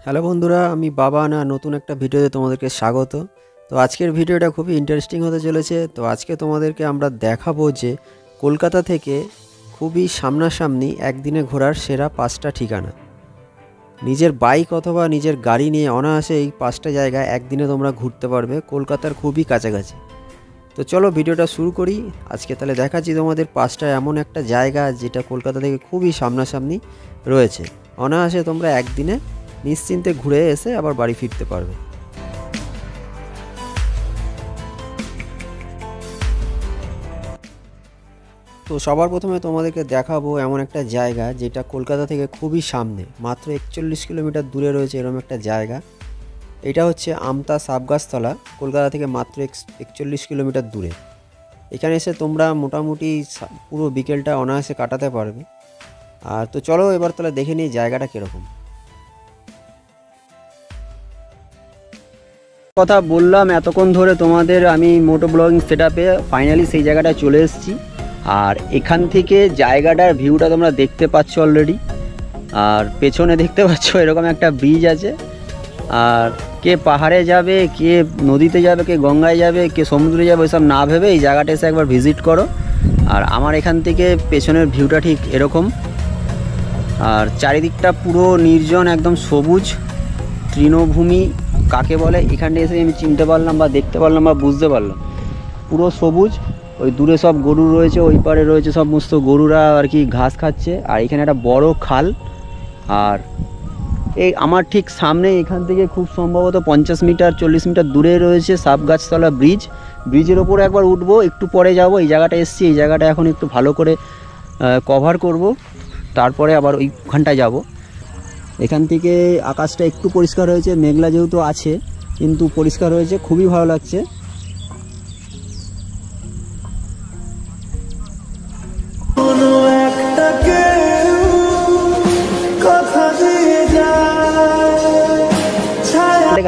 Hello বন্ধুরা, আমি বাবা না নতুন একটা ভিডিওতে তোমাদেরকে স্বাগত। তো আজকের ভিডিওটা খুবই ইন্টারেস্টিং হতে চলেছে। তো আজকে তোমাদেরকে আমরা দেখাবো যে কলকাতা থেকে খুবই সামনাসামনি একদিনে ঘোরার সেরা 5টা ঠিকানা। নিজের বাইক অথবা নিজের গাড়ি নিয়ে অনায়াসে এই 5টা জায়গায় একদিনে তোমরা ঘুরতে পারবে কলকাতার খুবই কাছাকাছি। তো চলো ভিডিওটা শুরু করি। আজকে তাহলে দেখাচ্ছি তোমাদের 5টা এমন একটা জায়গা যেটা কলকাতা থেকে খুবই সামনাসামনি রয়েছে। অনায়াসে তোমরা একদিনে নিশ্চিন্তে ঘুরে এসে আবার বাড়ি ফিরতে পারবে। তো সবার প্রথমে তোমাদেরকে দেখাবো এমন একটা জায়গা যেটা কলকাতা থেকে খুবই সামনে, মাত্র 41 কিলোমিটার দূরে রয়েছে এরকম একটা জায়গা। এটা হচ্ছে আমতা সাবগাছতলা, কলকাতা থেকে মাত্র 41 কিলোমিটার দূরে। এখানে এসে তোমরা মোটামুটি পুরো বিকেলটা অনায়াসে কাটাতে পারবে। আর তো চলো এবার তাহলে দেখে নিই জায়গাটা কীরকম। কথা বললাম এতক্ষণ ধরে তোমাদের আমি মোটো ব্লগিং সেটআপে ফাইনালি সেই জায়গাটায় চলে এসেছি। আর এখান থেকে জায়গাটার ভিউটা তোমরা দেখতে পাচ্ছ অলরেডি। আর পেছনে দেখতে পাচ্ছ এরকম একটা ব্রিজ আছে। আর কে পাহাড়ে যাবে, কে নদীতে যাবে, কে গঙ্গায় যাবে, কে সমুদ্রে যাবে, ওইসব না ভেবে এই জায়গাটা এসে একবার ভিজিট করো। আর আমার এখান থেকে পেছনের ভিউটা ঠিক এরকম। আর চারিদিকটা পুরো নির্জন, একদম সবুজ তৃণভূমি কাকে বলে এখানে এসে আমি চিনতে পারলাম বা দেখতে পারলাম বা বুঝতে পারলাম। পুরো সবুজ, ওই দূরে সব গরু রয়েছে, ওই পারে রয়েছে সমস্ত গরুরা আর কি ঘাস খাচ্ছে। আর এখানে একটা বড় খাল। আর এই আমার ঠিক সামনে এখান থেকে খুব সম্ভবত 50 মিটার 40 মিটার দূরে রয়েছে সাবগাছতলা ব্রিজ। ব্রিজের ওপরে একবার উঠবো, একটু পরে যাব। এই জায়গাটা এসছি, এই জায়গাটা এখন একটু ভালো করে কভার করব, তারপরে আবার ওইখানটায় যাব। এখান থেকে আকাশটা একটু পরিষ্কার হয়েছে, মেঘলা যেহেতু আছে কিন্তু পরিষ্কার হয়েছে, খুবই ভালো লাগছে।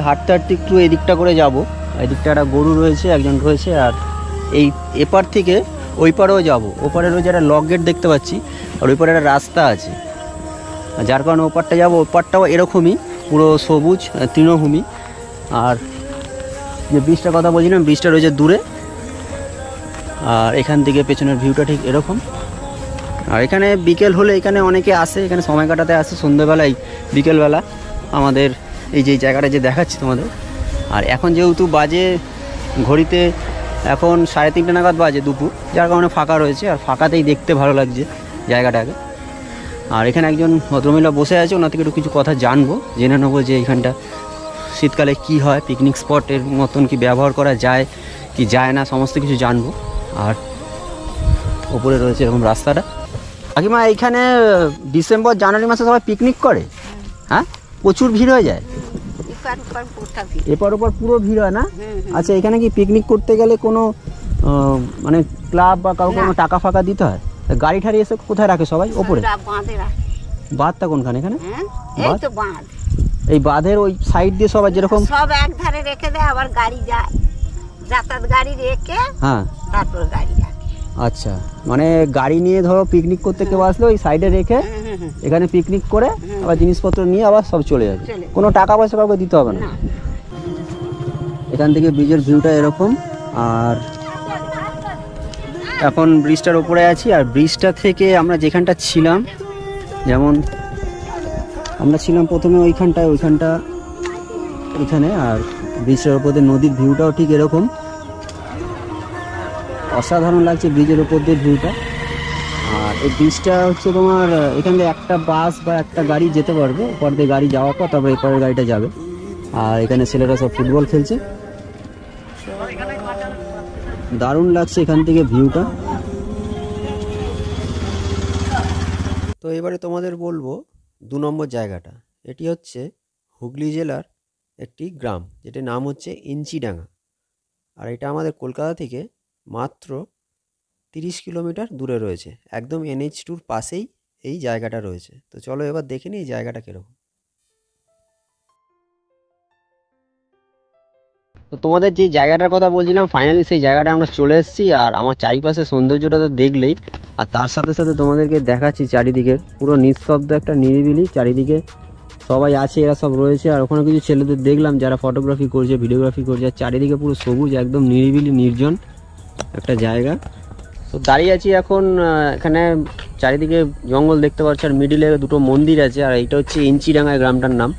হাঁটতে হাঁটতে একটু এদিকটা করে যাব। এদিকটা একটা গরু রয়েছে, একজন রয়েছে। আর এই এপার থেকে ওই পারেও যাব। ওপারে রয়েছে একটা লক গেট দেখতে পাচ্ছি, আর ওই পারে একটা রাস্তা আছে, যার কারণে ওপারটা যাবো। ওপারটাও এরকমই পুরো সবুজ তৃণভূমি। আর যে ব্রিজটার কথা বলছিলাম, ব্রিজটা রয়েছে দূরে। আর এখান থেকে পেছনের ভিউটা ঠিক এরকম। আর এখানে বিকেল হলে এখানে অনেকে আসে, এখানে সময় কাটাতে আসে সন্ধ্যেবেলায়, বিকেলবেলা আমাদের এই যে জায়গাটা যে দেখাচ্ছি তোমাদের। আর এখন যেহেতু বাজে ঘড়িতে এখন 3:30 নাগাদ বাজে দুপুর, যার কারণে ফাঁকা রয়েছে। আর ফাঁকাতেই দেখতে ভালো লাগছে জায়গাটাকে। আর এখানে একজন ভদ্রমহিলা বসে আছে, ওনার থেকে একটু কিছু কথা জানবো, জেনে নেবো যে এখানটা শীতকালে কি হয়, পিকনিক স্পটের মতন কি ব্যবহার করা যায় কি যায় না, সমস্ত কিছু জানবো। আর ওপরে রয়েছে এরকম রাস্তাটা। কাকিমা, এইখানে ডিসেম্বর জানুয়ারি মাসে সবাই পিকনিক করে? হ্যাঁ, প্রচুর ভিড় হয়ে যায়? এপার ওপর পুরো ভিড় হয় না? আচ্ছা, এখানে কি পিকনিক করতে গেলে কোনো মানে ক্লাব বা কাউকে কোনো টাকা ফাঁকা দিতে হয়? গাড়ি ঠাড়ি এসে কোথায় রাখে সবাই? ওপরে বাঁধটা কোনখানে? এখানে এই বাঁধের ওই সাইড দিয়ে সবাই যেরকম সব এক ধারে রেখে দেয়, আবার গাড়ি যায়, যাতায়াত গাড়ি রেখে হ্যাঁ তারপর গাড়ি রাখে। আচ্ছা, মানে গাড়ি নিয়ে ধরো পিকনিক করতে কেউ আসলে ওই সাইডে রেখে এখানে পিকনিক করে আবার জিনিসপত্র নিয়ে আবার সব চলে যাবে, কোনো টাকা পয়সা কাউকে দিতে হবে না। এখান থেকে ব্রিজের ভিউটা এরকম। আর এখন ব্রিজটার উপরে আছি। আর ব্রিজটা থেকে আমরা যেখানটা ছিলাম, যেমন আমরা ছিলাম প্রথমে ওইখানটা ওইখানে। আর ব্রিজটার উপর দিয়ে নদীর ভিউটাও ঠিক এরকম, অসাধারণ লাগছে ব্রিজের উপর দিয়ে ভিউটা। আর এই ব্রিজটা হচ্ছে তোমার এখান থেকে একটা বাস বা একটা গাড়ি যেতে পারবে, ওপর দিয়ে গাড়ি যাওয়ার পর তারপরে এরপরের গাড়িটা যাবে। আর এখানে ছেলেরা সব ফুটবল খেলছে, দারুণ লাগছে এখান থেকে ভিউটা। তো এবারে তোমাদের বলবো 2 নম্বর জায়গাটা। এটি হচ্ছে হুগলি জেলার একটি গ্রাম, যেটির নাম হচ্ছে ইঞ্চিডাঙ্গা। আর এটা আমাদের কলকাতা থেকে মাত্র 30 কিলোমিটার দূরে রয়েছে, একদম NH2 পাশেই এই জায়গাটা রয়েছে। তো চলো এবার দেখে নিই এই জায়গাটা কীরকম। তো তোমাদের যে জায়গাটার কথা বলছিলাম, ফাইনালি সেই জায়গাটা আমরা চলে এসেছি। আর আমার চারিপাশে সৌন্দর্যটা তো দেখলেই, আর তার সাথে সাথে তোমাদেরকে দেখাচ্ছি চারিদিকে পুরো নিঃশব্দ একটা নিরিবিলি, চারিদিকে সবাই আছে, এরা সব রয়েছে। আর ওখানে কিছু ছেলেদের দেখলাম যারা ফটোগ্রাফি করছে, ভিডিওগ্রাফি করছে। আর চারিদিকে পুরো সবুজ, একদম নিরিবিলি নির্জন একটা জায়গা। তো দাঁড়িয়ে আছি এখন এখানে, চারিদিকে জঙ্গল দেখতে পাচ্ছি, আর মিডিলে দুটো মন্দির আছে। আর এইটা হচ্ছে ইঞ্চিডাঙ্গা গ্রামটার নাম।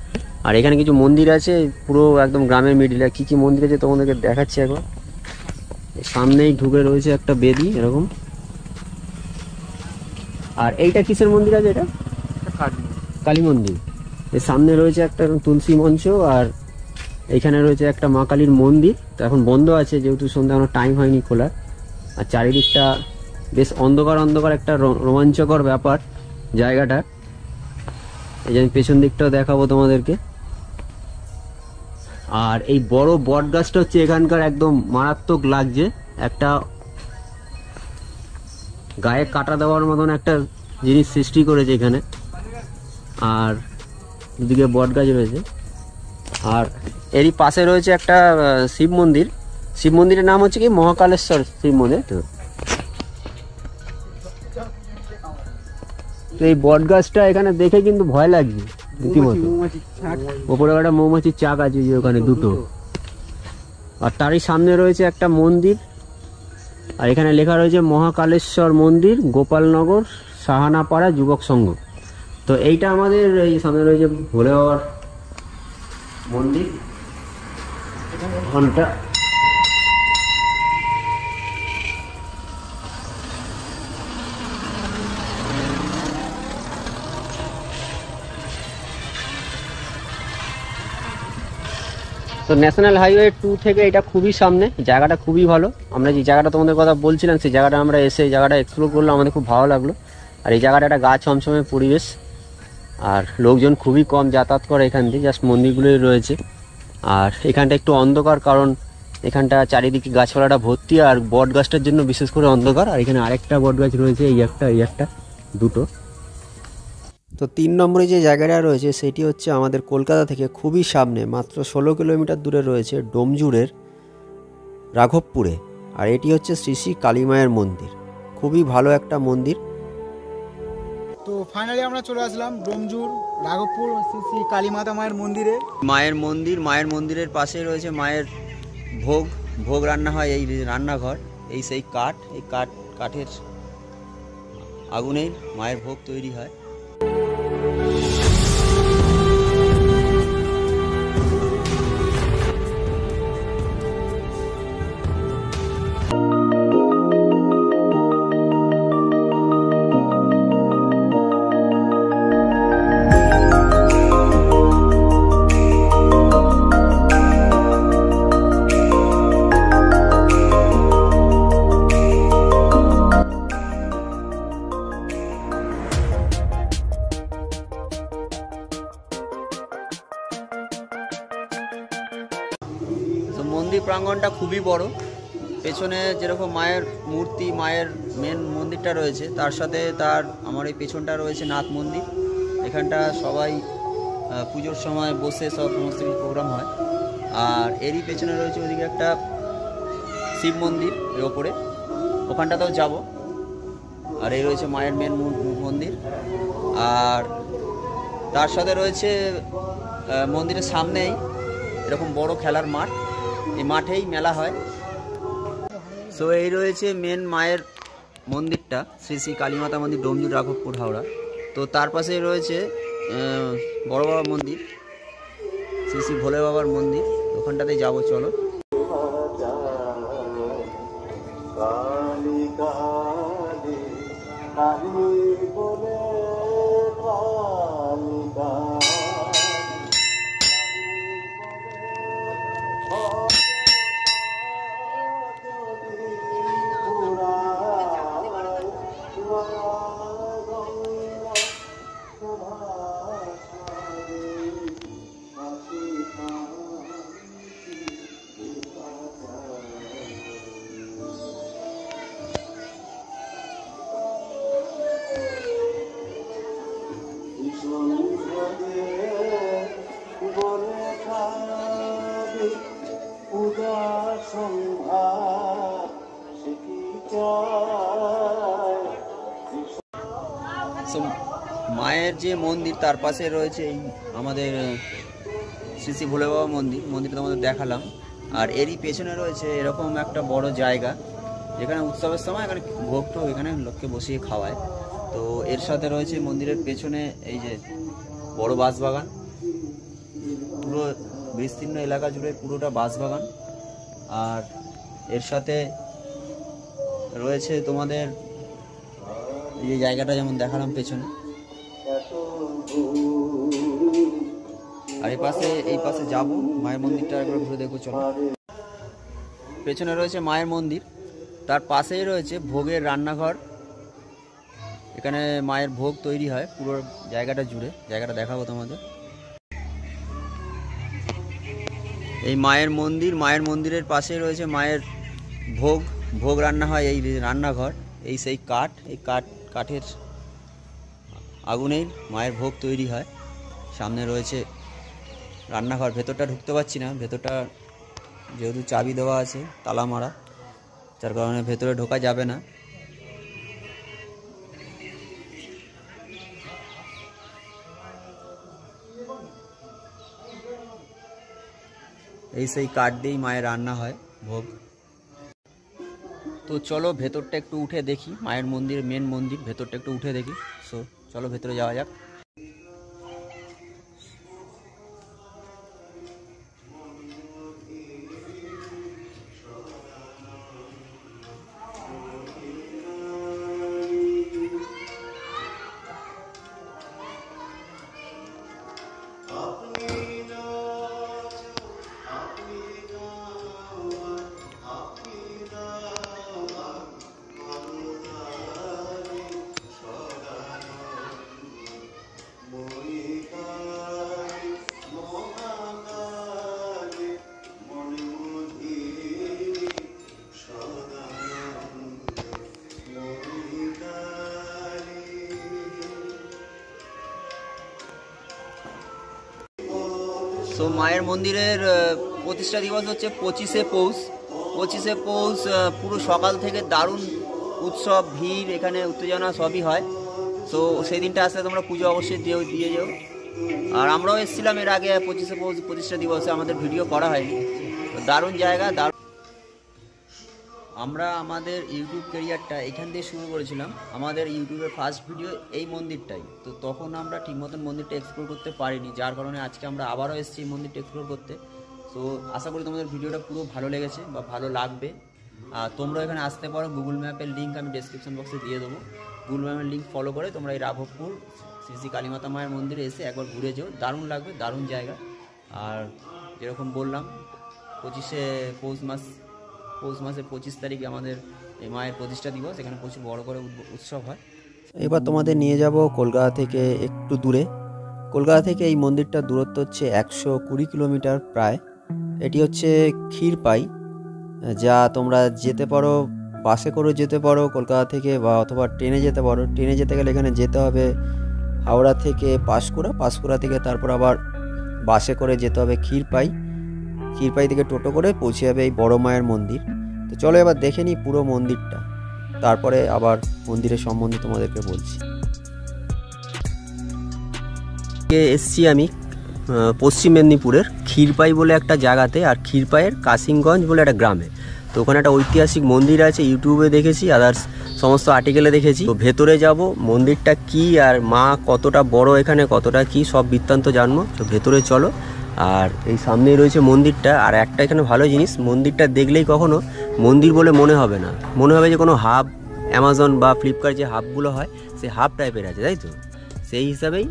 আর এখানে কিছু মন্দির আছে পুরো একদম গ্রামের মিডিলে। কি কি মন্দির আছে তোমাদেরকে দেখাচ্ছি একবার। সামনেই ঢুকে রয়েছে একটা বেদি এরকম। আর এইটা কিসের মন্দির আছে? এটা কালী মন্দির। এর সামনে রয়েছে একটা তুলসী মঞ্চ, আর এইখানে রয়েছে একটা মা কালীর মন্দির। তো এখন বন্ধ আছে যেহেতু সন্ধ্যা কোনো টাইম হয়নি খোলার। আর চারিদিকটা বেশ অন্ধকার অন্ধকার, একটা রোমাঞ্চকর ব্যাপার জায়গাটা। এই যে আমি পেছন দিকটাও দেখাবো তোমাদেরকে। আর এই বড় বট গাছটা হচ্ছে এখানকার একদম মারাত্মক লাগছে, একটা গায়ে কাটা দেওয়ার মতন একটা জিনিস সৃষ্টি করেছে এখানে। আর দুদিকে বট গাছ রয়েছে। আর এরই পাশে রয়েছে একটা শিব মন্দির। শিব মন্দিরের নাম হচ্ছে কি মহাকালেশ্বর শিব মন্দির। তো এই বট গাছটা এখানে দেখে কিন্তু ভয় লাগছে রীতিমতো। ওপরে একটা মৌমাছির চাক আছে যে ওখানে দুটো। আর তারই সামনে রয়েছে একটা মন্দির, আর এখানে লেখা রয়েছে মহাকালেশ্বর মন্দির, গোপালনগর, সাহানাপাড়া যুবক সংঘ। তো এইটা আমাদের এই সামনে রয়েছে ভোলে বাবার মন্দির। ঘন্টা তো ন্যাশনাল হাইওয়ে 2 থেকে এটা খুবই সামনে, জায়গাটা খুবই ভালো। আমরা যে জায়গাটা তোমাদের কথা বলছিলাম সেই জায়গাটা আমরা এসে জায়গাটা এক্সপ্লোর করলাম, আমাদের খুব ভালো লাগলো। আর এই জায়গাটা একটা গা ছমছমে পরিবেশ, আর লোকজন খুবই কম যাতায়াত করে এখান দিয়ে, জাস্ট মন্দিরগুলোই রয়েছে। আর এখানটা একটু অন্ধকার, কারণ এখানটা চারিদিকে গাছপালাটা ভর্তি, আর বট গাছটার জন্য বিশেষ করে অন্ধকার। আর এখানে আরেকটা বট গাছ রয়েছে, এই একটা দুটো। তো 3 নম্বরে যে জায়গাটা রয়েছে সেটি হচ্ছে আমাদের কলকাতা থেকে খুবই সামনে, মাত্র 16 কিলোমিটার দূরে রয়েছে ডোমজুড়ের রাঘবপুরে। আর এটি হচ্ছে শ্রী শ্রী কালী মায়ের মন্দির, খুবই ভালো একটা মন্দির। তো ফাইনালি আমরা চলে আসলাম ডোমজুড় রাঘবপুর শ্রী শ্রী কালী মাতা মায়ের মন্দিরে। মায়ের মন্দিরের পাশে রয়েছে মায়ের ভোগ রান্না হয়, এই রান্নাঘর। এই সেই কাঠের আগুনেই মায়ের ভোগ তৈরি হয়। মন্দির প্রাঙ্গণটা খুবই বড়। পেছনে যেরকম মায়ের মূর্তি, মায়ের মেন মন্দিরটা রয়েছে, তার সাথে আমার এই পেছনটা রয়েছে নাথ মন্দির। এখানটা সবাই পুজোর সময় বসে সমস্ত কিছু প্রোগ্রাম হয়। আর এরই পেছনে রয়েছে ওদিকে একটা শিব মন্দির এর ওপরে, ওখানটাতেও যাব। আর এই রয়েছে মায়ের মেন মন্দির। আর তার সাথে রয়েছে মন্দিরের সামনেই এরকম বড় খেলার মাঠ, এই মাঠেই মেলা হয়। সো এই রয়েছে মেন মায়ের মন্দিরটা, শ্রী শ্রী কালীমাতা মন্দির, ডোমজুড়, রাঘবপুর, হাওড়া। তো তার পাশেই রয়েছে বড় বাবা মন্দির, শ্রী শ্রী ভোলে বাবার মন্দির। ওখানটাতেই যাবো, চলো। মায়ের যে মন্দির তার পাশে রয়েছে এই আমাদের শ্রী শ্রী ভোলে বাবা মন্দির। মন্দিরটা তোমাদের দেখালাম। আর এরই পেছনে রয়েছে এরকম একটা বড় জায়গা, যেখানে উৎসবের সময় এখানে ভোগ টোগ এখানে লোককে বসিয়ে খাওয়ায়। তো এর সাথে রয়েছে মন্দিরের পেছনে এই যে বড় বাঁশবাগান, পুরো বিস্তীর্ণ এলাকা জুড়ে পুরোটা বাঁশবাগান। আর এর সাথে রয়েছে তোমাদের এই যে জায়গাটা যেমন দেখালাম পেছনে। আর এই পাশে যাব, মায়ের মন্দিরটা একবার ঘুরে দেখো চলো। পেছনে রয়েছে মায়ের মন্দির, তার পাশেই রয়েছে ভোগের রান্নাঘর। এখানে মায়ের ভোগ তৈরি হয় পুরো জায়গাটা জুড়ে। জায়গাটা দেখাবো তোমাদের। এই মায়ের মন্দির, মায়ের মন্দিরের পাশে রয়েছে মায়ের ভোগ রান্না হয় এই রান্নাঘর। এই সেই কাঠ, এই কাঠের আগুনেই মায়ের ভোগ তৈরি হয়। সামনে রয়েছে রান্নাঘর, ভেতরটা ঢুকতে পারছি না, ভেতরটা যেহেতু চাবি দেওয়া আছে তালা মারা, যার কারণে ভেতরে ঢোকা যাবে না। এই সেই কাঠ দিয়েই মায়ের রান্না হয় ভোগ। তো চলো ভেতরটা একটু উঠে দেখি, মায়ের মন্দির, মেন মন্দির, ভেতরটা একটু উঠে দেখি। সো চলো ভেতরে যাওয়া যাক। তো মায়ের মন্দিরের প্রতিষ্ঠা দিবস হচ্ছে 25শে পৌষ। 25শে পৌষ পুরো সকাল থেকে দারুণ উৎসব, ভিড়, এখানে উত্তেজনা সবই হয়। তো সেই দিনটা আসলে তোমরা পুজো অবশ্যই দিয়ে যাও। আর আমরাও এসেছিলাম এর আগে 25শে পৌষ প্রতিষ্ঠা দিবসে, আমাদের ভিডিও করা হয়নি। দারুণ জায়গা, আমরা আমাদের ইউটিউব ক্যারিয়ারটা এখান দিয়ে শুরু করেছিলাম। আমাদের ইউটিউবের ফার্স্ট ভিডিও এই মন্দিরটাই। তো তখন আমরা ঠিক মতন মন্দিরটা এক্সপ্লোর করতে পারিনি, যার কারণে আজকে আমরা আবারও এসেছি এই মন্দিরটা এক্সপ্লোর করতে। তো আশা করি তোমাদের ভিডিওটা পুরো ভালো লেগেছে বা ভালো লাগবে। আর তোমরা এখানে আসতে পারো, গুগল ম্যাপের লিঙ্ক আমি ডেসক্রিপশন বক্সে দিয়ে দেবো। গুগল ম্যাপের লিঙ্ক ফলো করে তোমরা এই রাঘবপুর শ্রী শ্রী কালীমাতা মায়ের মন্দিরে এসে একবার ঘুরে যাও, দারুণ লাগবে, দারুণ জায়গা। আর যেরকম বললাম 25শে পৌষ মাসের 25 তারিখে আমাদের এই মায়ের প্রতিষ্ঠা দিবস, এখানে প্রচুর বড় করে উৎসব হয়। এবার তোমাদের নিয়ে যাব কলকাতা থেকে একটু দূরে। কলকাতা থেকে এই মন্দিরটার দূরত্ব হচ্ছে 120 কিলোমিটার প্রায়। এটি হচ্ছে ক্ষীরপাই, যা তোমরা যেতে পারো, বাসে করে যেতে পারো কলকাতা থেকে, বা অথবা ট্রেনে যেতে পারো। ট্রেনে যেতে গেলে এখানে যেতে হবে হাওড়া থেকে পাঁশকুড়া থেকে তারপর আবার বাসে করে যেতে হবে ক্ষীরপাই থেকে টোটো করে পৌঁছে যাবে এই বড় মায়ের মন্দির। তো চলো এবার দেখে নিই পুরো মন্দিরটা, তারপরে আবার মন্দিরের সম্বন্ধে তোমাদেরকে বলছি। এসছি আমি পশ্চিম মেদিনীপুরের ক্ষীরপাই বলে একটা জায়গাতে, আর ক্ষীরপাইয়ের কাশিমগঞ্জ বলে একটা গ্রামে। তো ওখানে একটা ঐতিহাসিক মন্দির আছে, ইউটিউবে দেখেছি, আদার্স সমস্ত আর্টিকেলে দেখেছি। তো ভেতরে যাব, মন্দিরটা কি আর মা কতটা বড়, এখানে কতটা কি সব বৃত্তান্ত জানবো। তো ভেতরে চলো। আর এই সামনেই রয়েছে মন্দিরটা। আর একটা এখানে ভালো জিনিস, মন্দিরটা দেখলেই কখনো মন্দির বলে মনে হবে না, মনে হবে যে কোনো হাব, অ্যামাজন বা ফ্লিপকার্ট যে হাবগুলো হয় সেই হাব টাইপের আছে, তাই তো? সেই হিসাবেই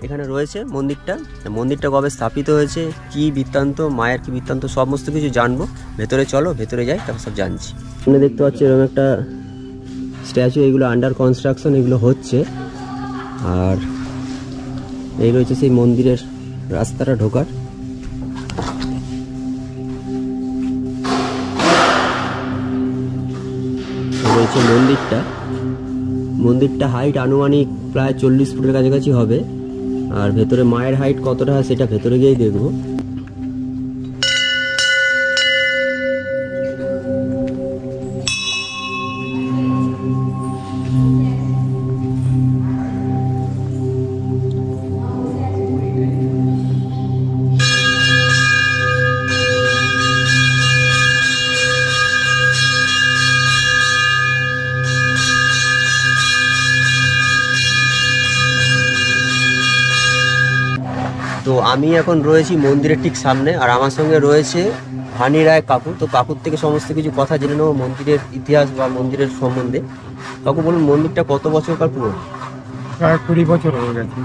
এখানে রয়েছে মন্দিরটা। মন্দিরটা কবে স্থাপিত হয়েছে, কি বৃত্তান্ত, মায়ের কি বৃত্তান্ত, সমস্ত কিছু জানবো। ভেতরে চলো, ভেতরে যাই, তারপর সব জানছি। সামনে দেখতে পাচ্ছি এরকম একটা স্ট্যাচু, এগুলো আন্ডার কনস্ট্রাকশন, এগুলো হচ্ছে। আর এই রয়েছে সেই মন্দিরের রাস্তাটা ঢোকার। রয়েছে মন্দিরটা হাইট আনুমানিক প্রায় 40 ফুটের কাছাকাছি হবে। আর ভেতরে মায়ের হাইট কতটা হয় সেটা ভেতরে গিয়েই দেখবো। তো আমি এখন রয়েছি মন্দিরের ঠিক সামনে, আর আমার সঙ্গে রয়েছে হানি রায় কাকু। তো কাকুর থেকে সমস্ত কিছু কথা জেনে নেবো মন্দিরের ইতিহাস বা মন্দিরের সম্বন্ধে। কাকু বলুন, মন্দিরটা কত বছরকার পুরনো? প্রায় 20 বছর হয়ে গেছে।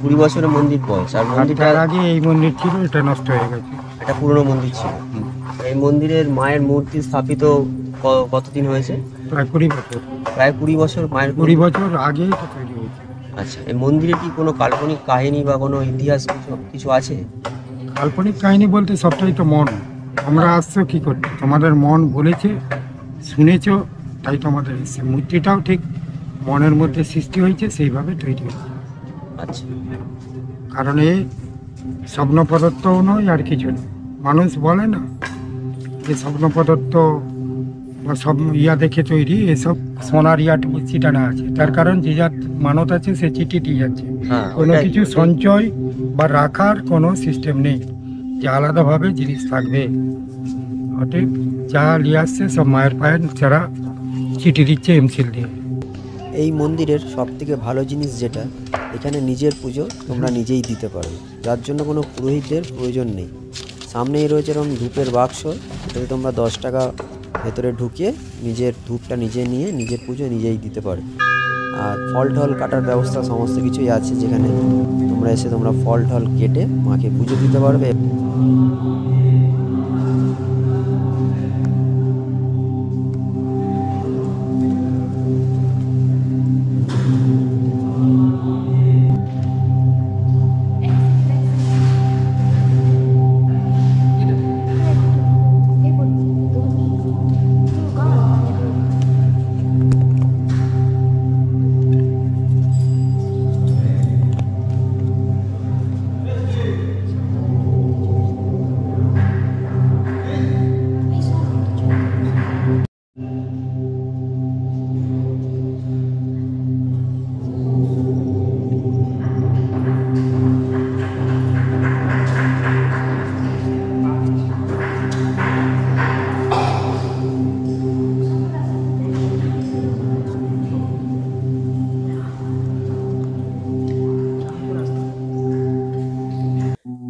20 বছরের মন্দির বয়স। আর মন্দিরটা তার আগে এই মন্দির ছিল, এটা নষ্ট হয়ে গেছে। একটা পুরনো মন্দির ছিল। এই মন্দিরের মায়ের মূর্তি স্থাপিত কতদিন হয়েছে? প্রায় 20 বছর। প্রায় 20 বছর মায়ের 20 বছর আগে এটা তৈরি হয়েছে। আচ্ছা, এই মন্দিরে কি কোনো কাল্পনিক কাহিনী বা কোনো ইতিহাস কিছু আছে? কাল্পনিক কাহিনী বলতে সবটাই তো মন। আমরা আসছো কি করতে, তোমাদের মন বলেছে, শুনেছো, তাই তোমাদের এসছে। মূর্তিটাও ঠিক মনের মধ্যে সৃষ্টি হয়েছে, সেইভাবে তৈরি হয়েছে। আচ্ছা, কারণ এ স্বপ্ন পদার্থও নয় আর কিছু নয়। মানুষ বলে না যে স্বপ্ন পদার্থ বা সব ইয়া দেখে তৈরি, এসব সোনার ইয়াটুকু চিটানো আছে। তার কারণ যে যার মানত আছে সে চিঠি দিয়ে যাচ্ছে। হ্যাঁ, কোনো ওটাই। কিছু সঞ্চয় বা রাখার কোনো সিস্টেম নেই যে আলাদাভাবে জিনিস থাকবে। অতএব যা নিয়ে আসছে সব মায়ের পায়ের ছাড়া চিঠি দিচ্ছে এমসিল দিয়ে। এই মন্দিরের সবথেকে ভালো জিনিস যেটা, এখানে নিজের পুজো তোমরা নিজেই দিতে পারো, যার জন্য কোনো পুরোহিতদের প্রয়োজন নেই। সামনেই রয়েছে এরকম ধূপের বাক্স, এটাতে তোমরা 10 টাকা ভেতরে ঢুকিয়ে নিজের ধূপটা নিজে নিয়ে নিজের পুজো নিজেই দিতে পারো। আর ফল টল কাটার ব্যবস্থা সমস্ত কিছুই আছে, যেখানে তোমরা এসে তোমরা ফল টল কেটে মাকে পুজো দিতে পারবে।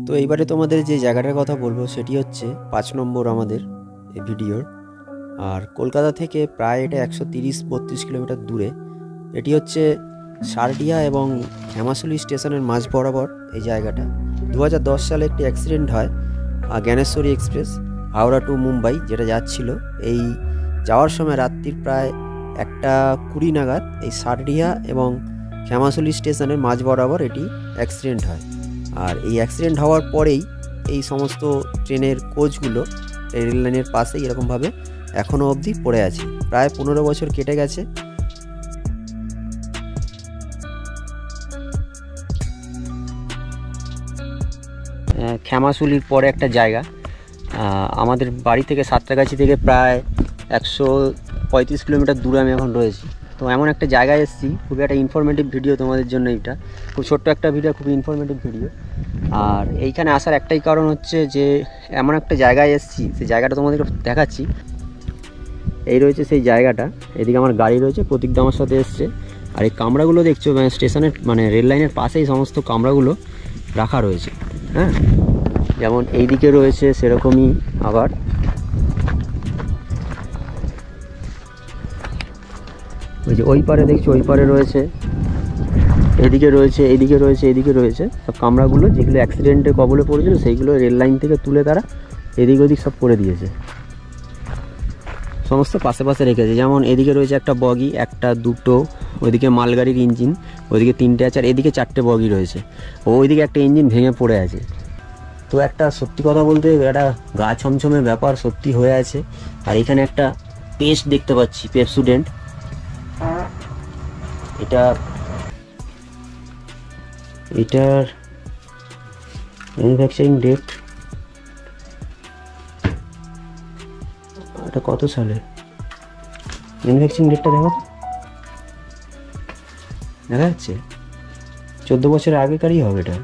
তো এইবারে তোমাদের যে জায়গাটার কথা বলবো সেটি হচ্ছে 5 নম্বর আমাদের এই ভিডিওর। আর কলকাতা থেকে প্রায় এটা 130-32 কিলোমিটার দূরে। এটি হচ্ছে সারডিহা এবং হেমাশুলি স্টেশনের মাঝ বরাবর এই জায়গাটা। 2010 সালে একটি অ্যাক্সিডেন্ট হয় জ্ঞানেশ্বরী এক্সপ্রেস হাওড়া টু মুম্বাই যেটা যাচ্ছিল। এই যাওয়ার সময় রাত্রির প্রায় 1:20 নাগাদ এই সারডিহা এবং হেমাশুলি স্টেশনের মাঝ বরাবর এটি অ্যাক্সিডেন্ট হয়। আর এই অ্যাক্সিডেন্ট হওয়ার পরেই এই সমস্ত ট্রেনের কোচগুলো এই রেল লাইনের পাশে এরকমভাবে এখনও অবধি পড়ে আছে। প্রায় 15 বছর কেটে গেছে। খেমাশুলির পরে একটা জায়গা, আমাদের বাড়ি থেকে সাঁতরাগাছি থেকে প্রায় 135 কিলোমিটার দূরে আমি এখন রয়েছি। তো এমন একটা জায়গায় এসেছি, খুবই একটা ইনফরমেটিভ ভিডিও তোমাদের জন্য। এটা খুব ছোট্ট একটা ভিডিও, খুবই ইনফরমেটিভ ভিডিও। আর এইখানে আসার একটাই কারণ হচ্ছে যে এমন একটা জায়গায় এসেছি, সেই জায়গাটা তোমাদেরকে দেখাচ্ছি। এই রয়েছে সেই জায়গাটা, এদিকে আমার গাড়ি রয়েছে, প্রতীকদা আমার সাথে এসছে। আর এই কামরাগুলো দেখছো স্টেশনের রেল লাইনের পাশেই সমস্ত কামরাগুলো রাখা রয়েছে। হ্যাঁ, যেমন এইদিকে রয়েছে সেরকমই, আবার ওই যে ওই পারে দেখছো, ওই পারে রয়েছে, এদিকে রয়েছে, এদিকে রয়েছে, এদিকে রয়েছে সব কামরাগুলো যেগুলো অ্যাক্সিডেন্টে কবলে পড়েছিল, সেইগুলো রেল লাইন থেকে তুলে তারা এদিক ওদিক সব করে দিয়েছে, সমস্ত পাশে পাশে রেখেছে। যেমন এদিকে রয়েছে একটা বগি, একটা দুটো, ওইদিকে মালগাড়ির ইঞ্জিন, ওইদিকে 3টে আছে, আর এদিকে 4টে বগি রয়েছে, ওইদিকে একটা ইঞ্জিন ভেঙে পড়ে আছে। তো একটা সত্যি কথা বলতে একটা গা ছমছমে ব্যাপার সত্যি হয়ে আছে। আর এখানে একটা পেস্ট দেখতে পাচ্ছি, পেপসুডেন্ট। এটার ম্যানুফ্যাকচারিং ডেট এটা কত সালে, ম্যানুফ্যাকচারিং ডেটটা দেখো, দেখা যাচ্ছে 14 বছর আগেকারই হবে। এটা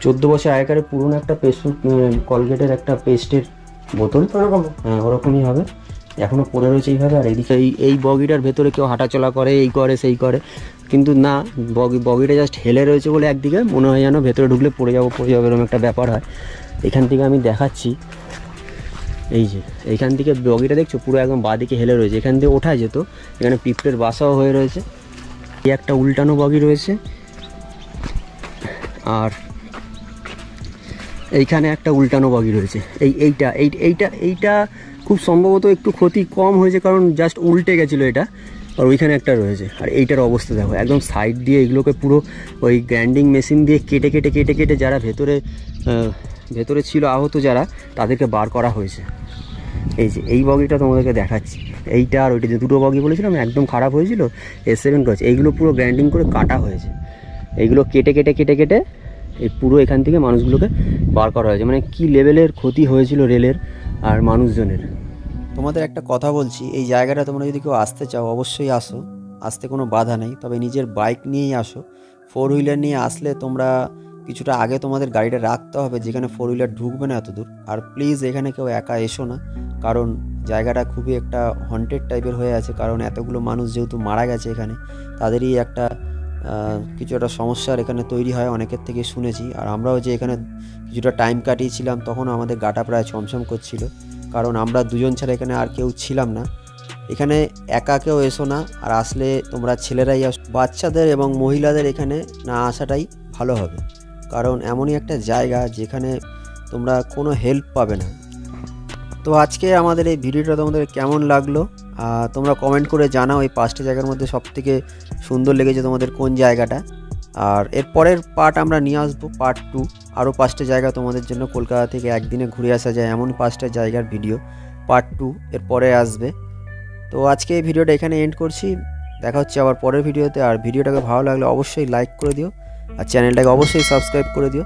14 বছর আগেকার পুরনো একটা পেস্ট, কলগেটের একটা পেস্টের বোতল, হ্যাঁ ওরকমই হবে, এখনও পড়ে রয়েছে এইভাবে। আর এদিকে এই বগিটার ভেতরে কেউ হাঁটাচলা করে, এই করে সেই করে, কিন্তু না, বগিটা জাস্ট হেলে রয়েছে বলে একদিকে মনে হয় যেন ভেতরে ঢুকলে পড়ে যাবো এরকম একটা ব্যাপার হয়। এখান থেকে আমি দেখাচ্ছি, এই যে এইখান থেকে বগিটা দেখছো পুরো একদম বাঁদিকে হেলে রয়েছে, এখান থেকে ওঠা যেত, এখানে পিঁপড়ের বাসাও হয়ে রয়েছে। এই একটা উল্টানো বগি রয়েছে, আর এইখানে একটা উল্টানো বগি রয়েছে। এইটা খুব সম্ভবত একটু ক্ষতি কম হয়েছে, কারণ জাস্ট উল্টে গেছিলো এটা, আর ওইখানে একটা রয়েছে। আর এইটার অবস্থা দেখো, একদম সাইড দিয়ে এগুলোকে পুরো ওই গ্রাইন্ডিং মেশিন দিয়ে কেটে কেটে কেটে কেটে যারা ভেতরে ছিল আহত যারা, তাদেরকে বার করা হয়েছে। এই যে এই বগিটা তোমাদেরকে দেখাচ্ছি, এইটা আর ওইটা যে দুটো বগি বলেছিলাম একদম খারাপ হয়েছিল, S7 ক্রস, এইগুলো পুরো গ্রাইন্ডিং করে কাটা হয়েছে। এইগুলো কেটে কেটে কেটে কেটে এই পুরো এখান থেকে মানুষগুলোকে বার করা হয়েছে। মানে কি লেভেলের ক্ষতি হয়েছিল রেলের আর মানুষজনের। তোমাদের একটা কথা বলছি, এই জায়গাটা তোমরা যদি কেউ আসতে চাও অবশ্যই আসো, আসতে কোনো বাধা নেই, তবে নিজের বাইক নিয়েই আসো। 4 হুইলার নিয়ে আসলে তোমরা কিছুটা আগে তোমাদের গাড়িটা রাখতে হবে, যেখানে 4 হুইলার ঢুকবে না এত দূর। আর প্লিজ এখানে কেউ একা এসো না, কারণ জায়গাটা খুবই একটা হন্টেড টাইপের হয়ে আছে, কারণ এতগুলো মানুষ যেহেতু মারা গেছে এখানে, তাদেরই একটা কিছু একটা সমস্যার এখানে তৈরি হয়, অনেকের থেকে শুনেছি। আর আমরাও যে এখানে কিছুটা টাইম কাটিয়েছিলাম, তখন আমাদের গাটা প্রায় ছমছম করছিল, কারণ আমরা দুজন ছাড়া এখানে আর কেউ ছিলাম না। এখানে একা কেউ এসো না, আর আসলে তোমরা ছেলেরাই আসো, বাচ্চাদের এবং মহিলাদের এখানে না আসাটাই ভালো হবে, কারণ এমনই একটা জায়গা যেখানে তোমরা কোনো হেল্প পাবে না। তো আজকে আমাদের এই ভিডিওটা তোমাদের কেমন লাগলো তোমরা কমেন্ট করে জানাও। এই 5টা জায়গার মধ্যে সবথেকে সুন্দর লেগেছে তোমাদের কোন জায়গাটা। আর এর পরের পার্ট আমরা নিয়ে আসবো, পার্ট 2, আরও 5টা জায়গা তোমাদের জন্য কলকাতা থেকে একদিনে ঘুরে আসা যায় এমন 5টা জায়গার ভিডিও, পার্ট 2 এর পরে আসবে। তো আজকে এই ভিডিওটা এখানে এন্ড করছি, দেখা হচ্ছে আবার পরের ভিডিওতে। আর ভিডিওটাকে ভালো লাগলে অবশ্যই লাইক করে দিও, আর চ্যানেলটাকে অবশ্যই সাবস্ক্রাইব করে দিও।